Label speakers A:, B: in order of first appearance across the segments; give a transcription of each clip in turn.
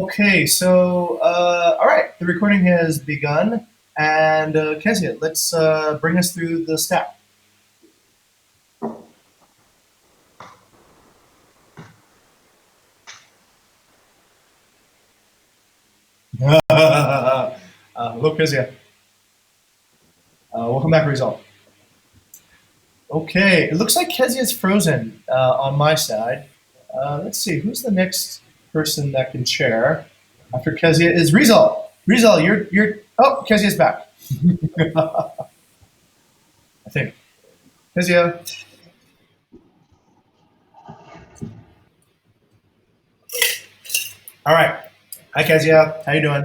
A: Okay, so all right, the recording has begun, and Kezia, let's bring us through the step. Hello, Kezia. Welcome back, result. Okay, it looks like Kezia's frozen on my side. Let's see, who's the next person that can share after Kezia is Rizal. Rizal, you're. Oh, Kezia's back. I think Kezia. All right. Hi, Kezia. How you doing?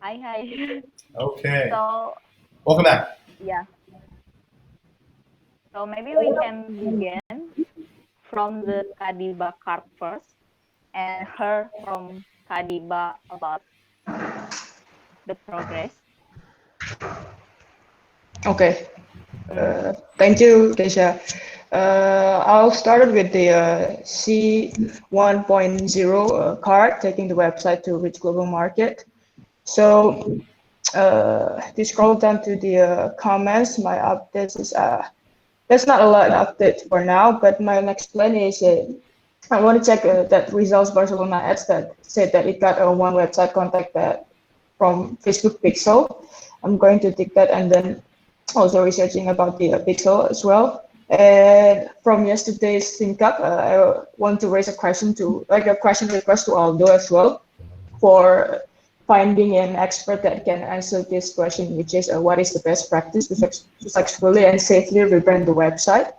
B: Hi, hi.
A: Okay.
B: So,
A: Welcome back.
B: yeah, so maybe we can begin from the Kadiba card first and hear from Kadiba about the progress.
C: Okay. Thank you, Keisha. I'll start with the C 1.0 card, taking the website to reach global market. So if you scroll down to the comments, my updates is there's not a lot of update for now, but my next plan is I want to check that results Barcelona ads that said that it got a one website contact that from Facebook Pixel. I'm going to take that and then also researching about the Pixel as well. And from yesterday's ThinkUp, I want to raise a question to like a question request to Aldo as well for finding an expert that can answer this question, which is what is the best practice to successfully and safely rebrand the website.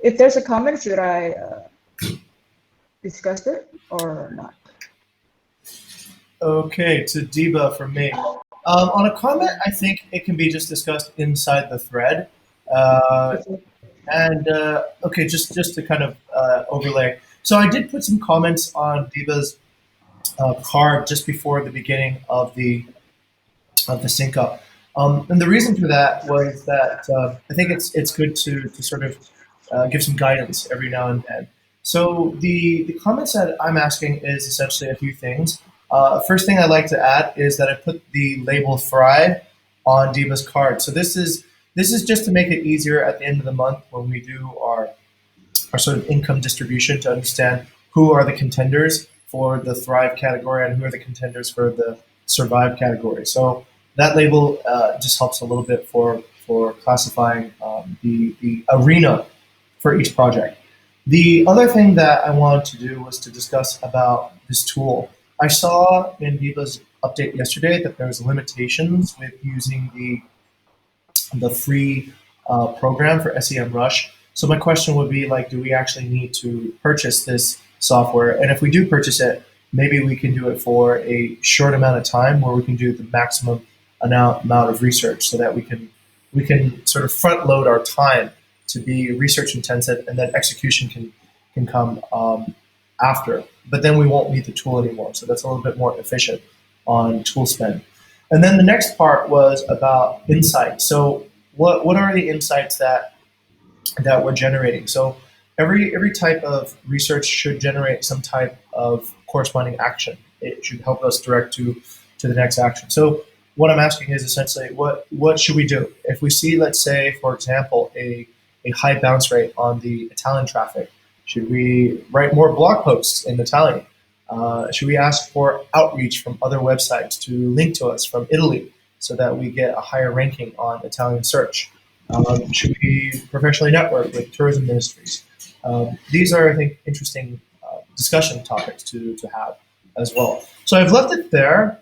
C: If there's a comment, should I discuss it or not?
A: Okay, to Deba from me. On a comment, I think it can be just discussed inside the thread. Uh, and okay, just to kind of overlay. So I did put some comments on Deba's card just before the beginning of the sync up. And the reason for that was that I think it's good to sort of give some guidance every now and then. So the comments that I'm asking is essentially a few things. First thing I'd like to add is that I put the label Thrive on Diva's card. So this is just to make it easier at the end of the month when we do our sort of income distribution to understand who are the contenders for the Thrive category and who are the contenders for the Survive category. So that label just helps a little bit for classifying the arena for each project. The other thing that I wanted to do was to discuss about this tool. I saw in Viva's update yesterday that there's limitations with using the free program for SEMrush. So my question would be like, do we actually need to purchase this software? And if we do purchase it, maybe we can do it for a short amount of time where we can do the maximum amount of research so that we can sort of front load our time to be research intensive and then execution can come after. But then we won't need the tool anymore. So that's a little bit more efficient on tool spend. And then the next part was about insights. So what are the insights that we're generating? So every type of research should generate some type of corresponding action. It should help us direct to the next action. So what I'm asking is essentially what should we do if we see, let's say, for example, a high bounce rate on the Italian traffic? Should we write more blog posts in Italian? Should we ask for outreach from other websites to link to us from Italy so that we get a higher ranking on Italian search? Should we professionally network with tourism ministries? These are, I think, interesting discussion topics to have as well. So I've left it there.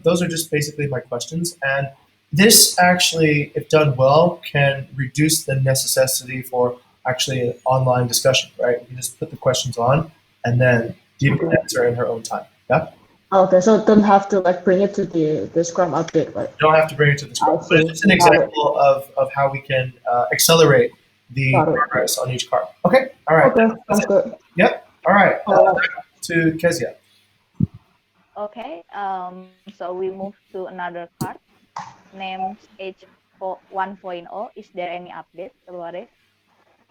A: Those are just basically my questions. And this actually, if done well, can reduce the necessity for actually an online discussion, right? We can just put the questions on and then Diva can
C: Okay.
A: answer in her own time. Yeah?
C: Okay, so don't have to like bring it to the Scrum update, right?
A: Don't have to bring it to the
C: I
A: scrum, but it's
C: see.
A: just an
C: Got it.
A: example of how we can accelerate the
C: Got it.
A: progress on each card. Okay, all right,
C: Okay,
A: that's
C: sounds
A: it.
C: good.
A: Yep, all right.
C: All right.
A: Back to Kezia.
B: Okay, so we move to another card named H1.0. Is there any update about it?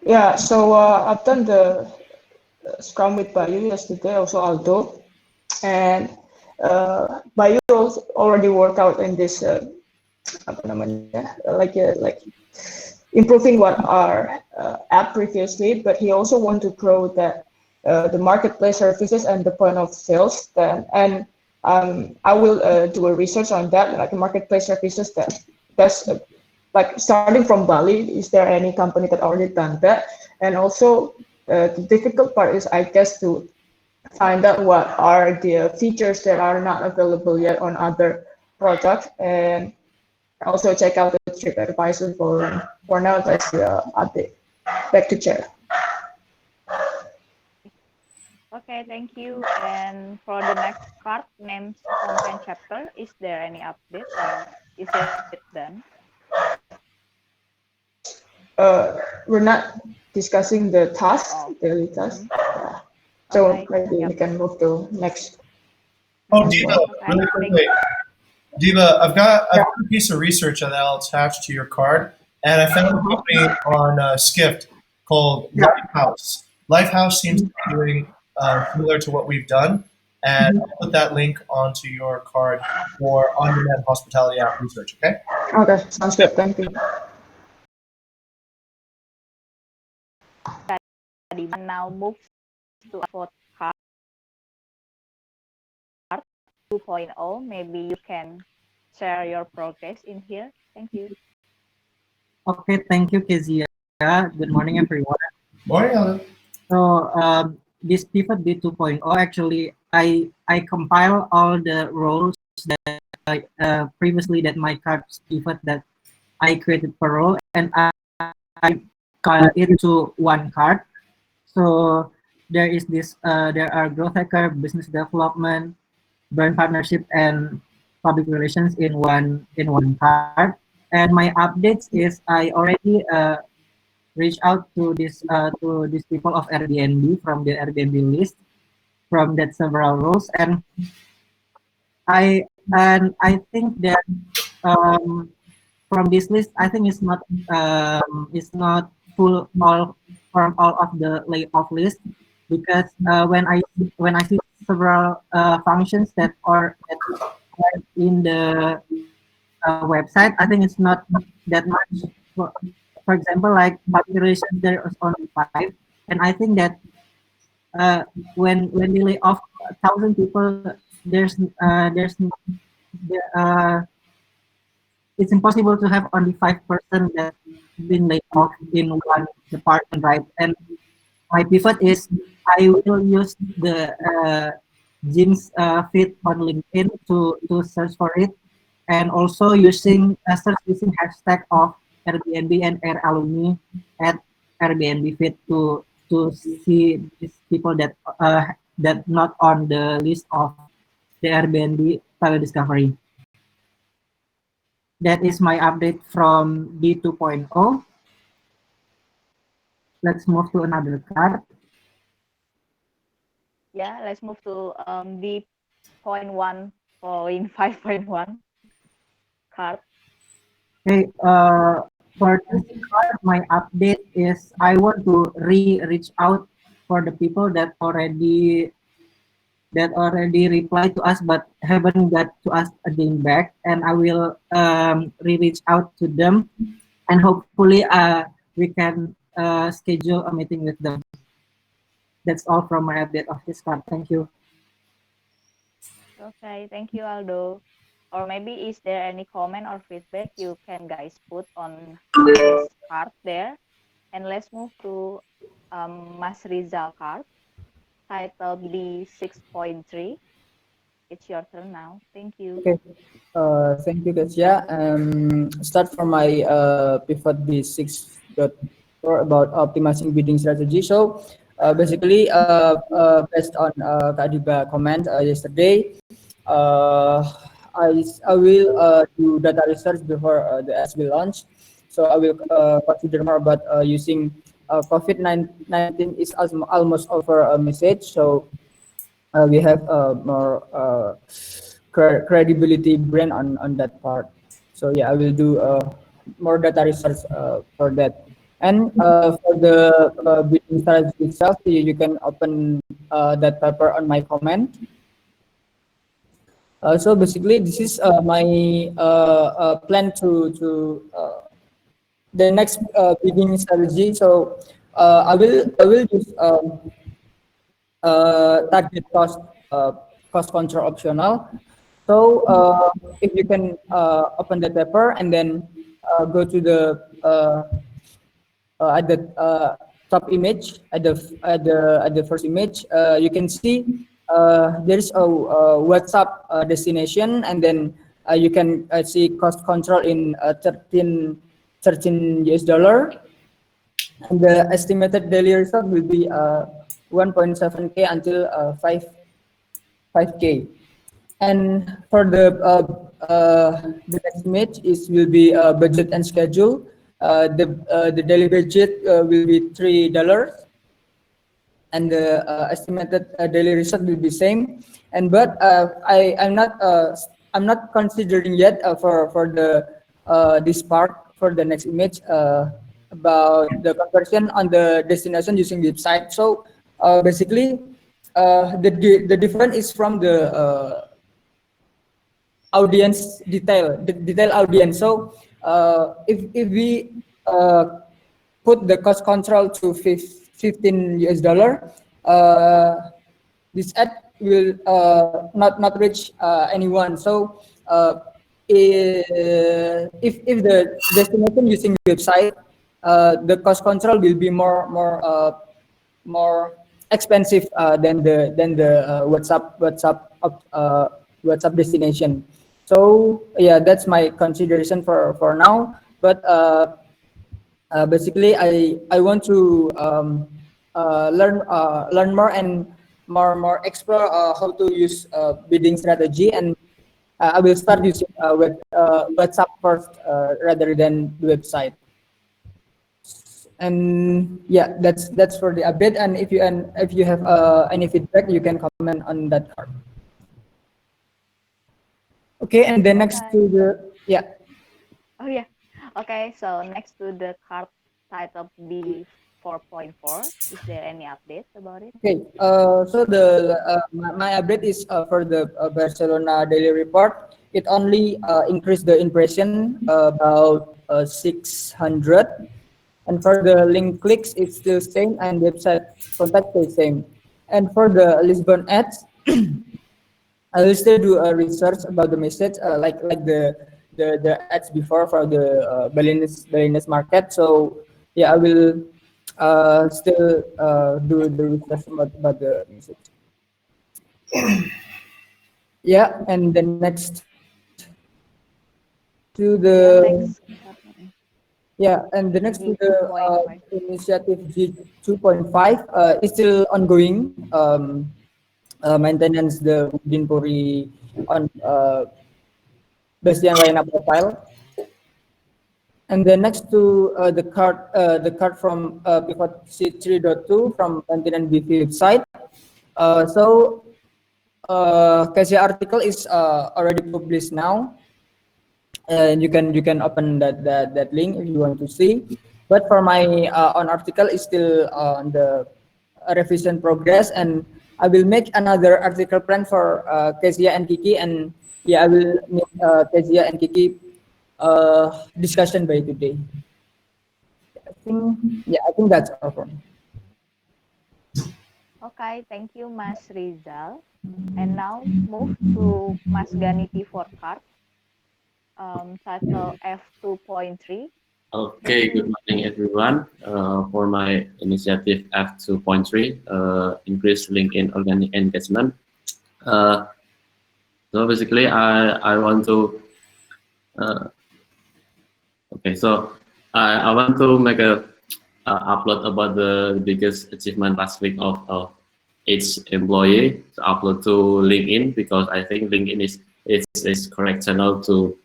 C: Yeah, so I've done the Scrum with Bayu yesterday, also Aldo, and Bayu also already worked out in this apa namanya, like improving what our app previously, but he also want to grow that the marketplace services and the point of sales. Then and I will do a research on that, like marketplace services that's like starting from Bali. Is there any company that already done that? And also the difficult part is, I guess, to find out what are the features that are not available yet on other products, and also check out the TripAdvisor forum. For now, that's the update. Back to Chair.
B: Okay, thank you. And for the next card, names content chapter, is there any update or is it done?
C: We're not discussing the task,
B: Oh.
C: daily task. Yeah. So
B: Okay.
C: maybe we
B: Yep.
C: can move to next.
A: Oh,
C: next
A: Diva,
C: one.
B: Okay.
A: really
B: Thank
A: quickly. Diva, I've got
C: Yeah.
A: a piece of research that I'll attach to your card, and I found a company on Skift called
C: Yeah.
A: Lifehouse. Lifehouse seems to be doing similar to what we've done, and I'll put that link onto your card for on-demand hospitality app research. Okay?
C: Okay, sounds good. Thank you.
B: you. And now move to a card 2.0. Maybe you can share your progress in here. Thank you.
D: Okay, thank you, Kezia. Good morning, everyone.
A: Morning, Alan.
D: So this pivot B 2.0, actually, I compile all the roles that previously that my cards pivot that I created per role, and I call it to one card. So there is this, there are growth hacker, business development, brand partnership, and public relations in one card. And my updates is I already reach out to these people of Airbnb from the Airbnb list from that several roles, and I think that um, from this list I think it's not full all from all of the layoff list, because when I see several functions that are in the website, I think it's not that much. For example, like public relations, there is only 5, and I think that when they lay off 1,000 people, there's there, it's impossible to have only 5% that been laid off in one department, right? And my pivot is I will use the Jim's feed on LinkedIn to search for it, and also using search using hashtag of Airbnb and Air alumni at Airbnb feed to see these people that not on the list of the Airbnb discovery. That is my update from B 2.0. Let's move to another card.
B: Yeah, let's move to B.1.5.1 card.
D: Okay, for this card, my update is I want to reach out for the people that already replied to us but haven't got to us again back, and I will reach out to them, and hopefully we can schedule a meeting with them. That's all from my update of this card. Thank you.
B: Okay, thank you, Aldo. Or maybe is there any comment or feedback you can guys put on this card there? And let's move to Mas Rizal card, title B6.3. It's your turn now. Thank you.
E: Okay. Thank you, guys. Yeah. Start from my pivot B6.4 about optimizing bidding strategy. So, basically, based on Kak Diba comment yesterday, I will do data research before the ads will launch. So I will consider more about using COVID-19 is almost over a message. So we have more credibility brand on that part. So yeah, I will do more data research for that. And for the bidding strategy itself, you can open that paper on my comment. So basically, this is my plan to the next bidding strategy. So I will use target cost control optional. So if you can open the paper and then go to the at the top image at the first image, you can see there is a WhatsApp destination, and then you can see cost control in 13 US dollar, and the estimated daily result will be 1.7K until 5K. And for the next image is will be budget and schedule. The daily budget will be $3, and the estimated daily result will be same. And but I'm not considering yet for the this part for the next image about the conversion on the destination using website. So basically the difference is from the audience detail audience. So if we put the cost control to 15 US dollar, this ad will not reach anyone. So if the destination using website, the cost control will be more expensive than the WhatsApp destination. So yeah, that's my consideration for now. But basically, I want to learn more and more explore how to use bidding strategy, and I will start using WhatsApp first rather than the website. And yeah, that's for the update. And if you have any feedback, you can comment on that card. Okay, and then next
B: Okay.
E: to the yeah.
B: Oh yeah. Okay, so next to the card title B 4.4, is there any update about it?
E: Okay, so my update is for the Barcelona daily report. It only increased the impression about 600, and for the link clicks, it's still same, and website contact is same. And for the Lisbon ads, I will still do a research about the message, like the ads before for the Balinese market. So yeah, I will still do the research about the message. Yeah, and the next to
B: Yeah,
E: the
B: next
E: yeah, and the next to
B: G
E: the
B: 2.5.
E: initiative G 2.5 is still ongoing. Maintenance the Udin Puri on Bastian Raina profile. And then next to the card from Pivot C3.2 from Continent BV website. So Cassia article is already published now, and you can open that link if you want to see. But for my own article is still on the revision progress, and I will make another article plan for Kezia and Kiki, and yeah, I will make Kezia and Kiki discussion by today. I think that's all from me.
B: Okay, thank you, Mas Rizal. And now move to Mas Ganiti for card, title F2.3.
F: Okay, good morning, everyone. For my initiative F2.3, increase LinkedIn organic engagement. So basically, I want to okay. So I want to make a upload about the biggest achievement last week of each employee to upload to LinkedIn, because I think LinkedIn is correct channel to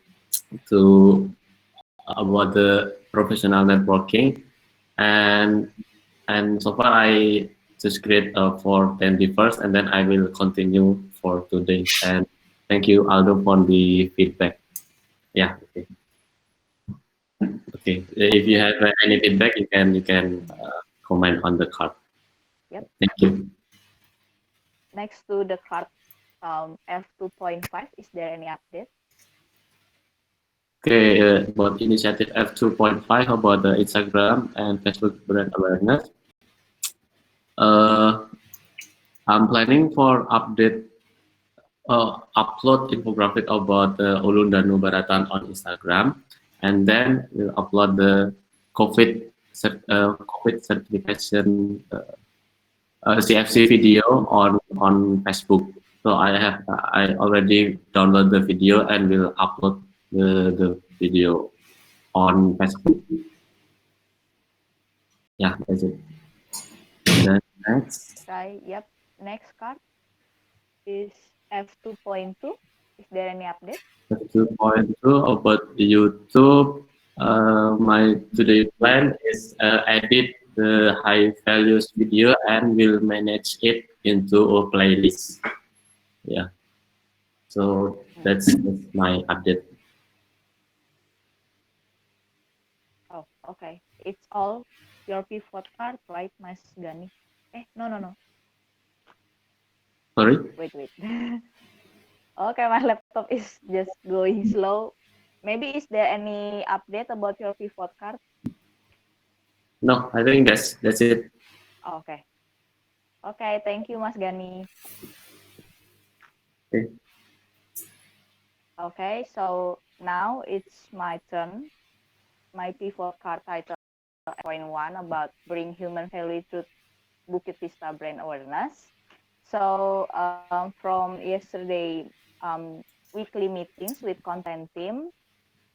F: about the professional networking, and so far I just create for 10 first, and then I will continue for today. And thank you, Aldo, for the feedback. Yeah. Okay. Okay, if you have any feedback, you can comment on the card.
B: Yep.
F: Thank you.
B: Next to the card F2.5, is there any update?
F: Okay, about initiative F2.5 about the Instagram and Facebook brand awareness. I'm planning for upload infographic about the Ulun Danu Baratan on Instagram, and then we'll upload the COVID certification CFC video on Facebook. So I already download the video and will upload the video on Facebook. Yeah, that's it. Then next.
B: Okay, yep. Next card is F2.2. Is there any update?
F: 2.2 about YouTube. My today plan is edit the high values video and will manage it into a playlist. Yeah. So that's my update.
B: Oh, okay. It's all your pivot card, right, Mas Gani? No.
F: Sorry.
B: Wait. Okay, my laptop is just going slow. Maybe is there any update about your pivot card?
F: No, I think that's it.
B: Okay. Okay, thank you, Mas Gani.
F: Okay.
B: Okay, so now it's my turn. My pivot card title point one about bring human value to Bukit Vista brand awareness. So from yesterday weekly meetings with content team,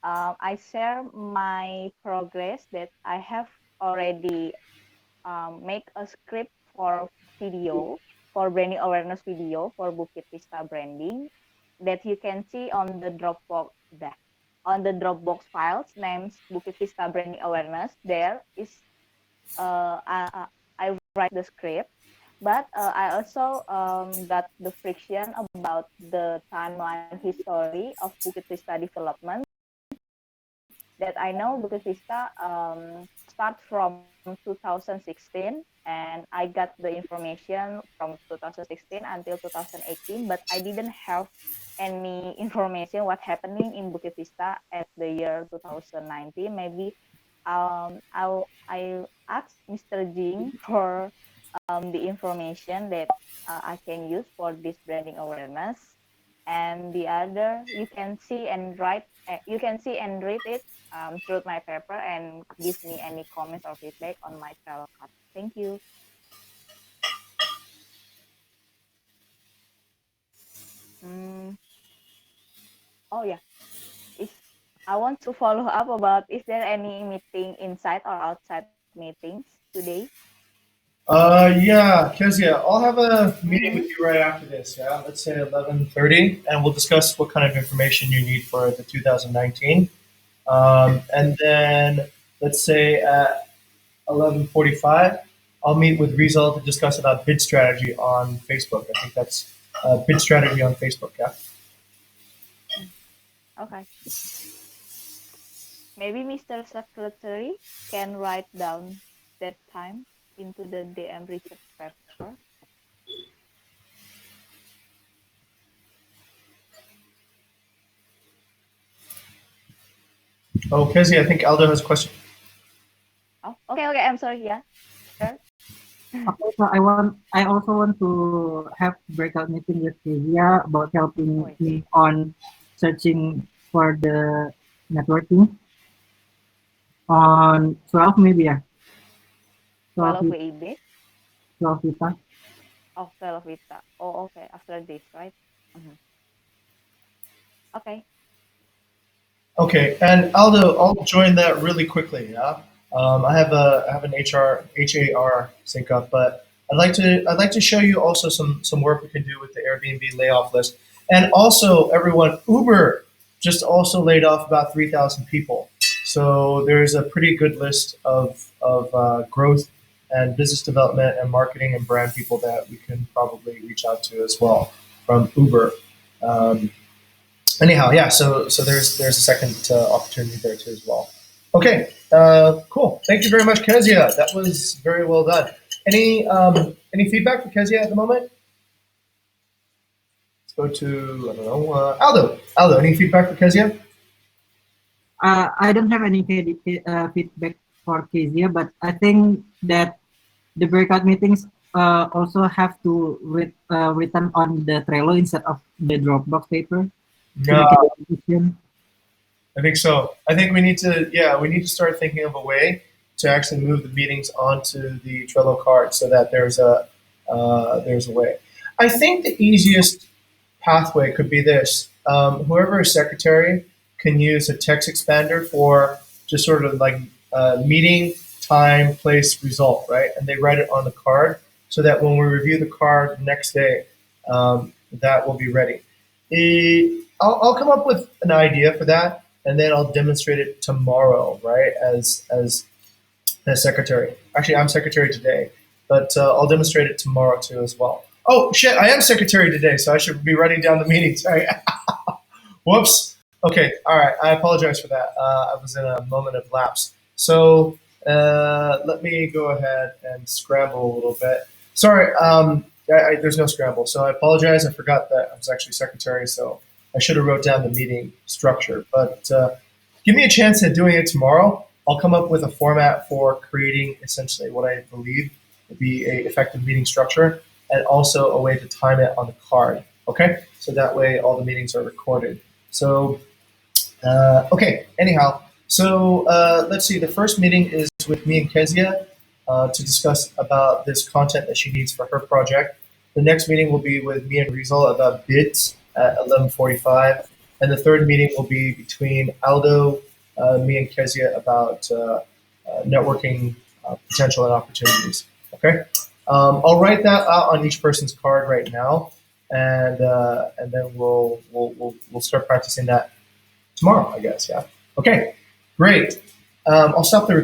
B: I share my progress that I have already make a script for video, for branding awareness video for Bukit Vista branding that you can see on the Dropbox files named Bukit Vista branding awareness. There is I write the script, but I also got the friction about the timeline history of Bukit Vista development. That I know Bukit Vista start from 2016, and I got the information from 2016 until 2018, but I didn't have any information what happening in Bukit Vista at the year 2019. Maybe I asked Mr. Jing for the information that I can use for this branding awareness, and the other you can see and read it through my paper and give me any comments or feedback on my travel card. Thank you. Oh yeah, is I want to follow up about is there any meeting inside or outside meetings today?
A: Yeah, Kezia, I'll have a meeting with you right after this. Yeah, let's say 11:30, and we'll discuss what kind of information you need for the 2019. And then let's say at 11:45, I'll meet with Rizal to discuss about bid strategy on Facebook. I think that's bid strategy on Facebook. Yeah.
B: Okay. Maybe Mr. Secretary can write down that time into the DM research paper.
A: Oh, Kezia, I think Aldo has a question.
B: Oh, okay. I'm sorry. Yeah. Sure.
D: Okay, so I also want to have breakout meeting with Kezia about helping me on searching for the networking on 12 maybe, yeah.
B: 12 WIB.
D: 12 Vita.
B: Oh, 12 Vita. Oh, okay. After this, right? Okay.
A: Okay, and Aldo, I'll join that really quickly. Yeah, I have an HAR sync up, but I'd like to show you also some work we can do with the Airbnb layoff list, and also everyone, Uber just also laid off about 3,000 people. So there's a pretty good list of growth and business development and marketing and brand people that we can probably reach out to as well from Uber. Anyhow, yeah. So there's a second opportunity there too as well. Okay, cool. Thank you very much, Kezia. That was very well done. Any feedback for Kezia at the moment? Let's go to, I don't know, Aldo. Aldo, any feedback for Kezia?
D: I don't have any feedback for Kezia, but I think that the breakout meetings also have to written on the Trello instead of the Dropbox paper. To
A: No,
D: make it efficient.
A: I think so. I think we need to, yeah, we need to start thinking of a way to actually move the meetings onto the Trello card so that there's a way. I think the easiest pathway could be this. Whoever is secretary can use a text expander for just sort of like meeting, time, place, result, right? And they write it on the card so that when we review the card next day, that will be ready. I'll come up with an idea for that, and then I'll demonstrate it tomorrow, right? As secretary. Actually, I'm secretary today, but I'll demonstrate it tomorrow too as well. Oh shit, I am secretary today, so I should be writing down the meetings. Right? Whoops. Okay, all right. I apologize for that. I was in a moment of lapse. So let me go ahead and scramble a little bit. Sorry, there's no scramble. So I apologize. I forgot that I was actually secretary, so I should have wrote down the meeting structure. But give me a chance at doing it tomorrow. I'll come up with a format for creating essentially what I believe would be a effective meeting structure, and also a way to time it on the card. Okay, so that way all the meetings are recorded. So, okay, anyhow, so let's see, the first meeting is with me and Kezia to discuss about this content that she needs for her project. The next meeting will be with me and Rizal about bids at 11:45. And the third meeting will be between Aldo, me and Kezia about networking potential and opportunities. Okay, I'll write that out on each person's card right now, and then we'll start practicing that tomorrow, I guess. Yeah. Okay. Great. I'll stop the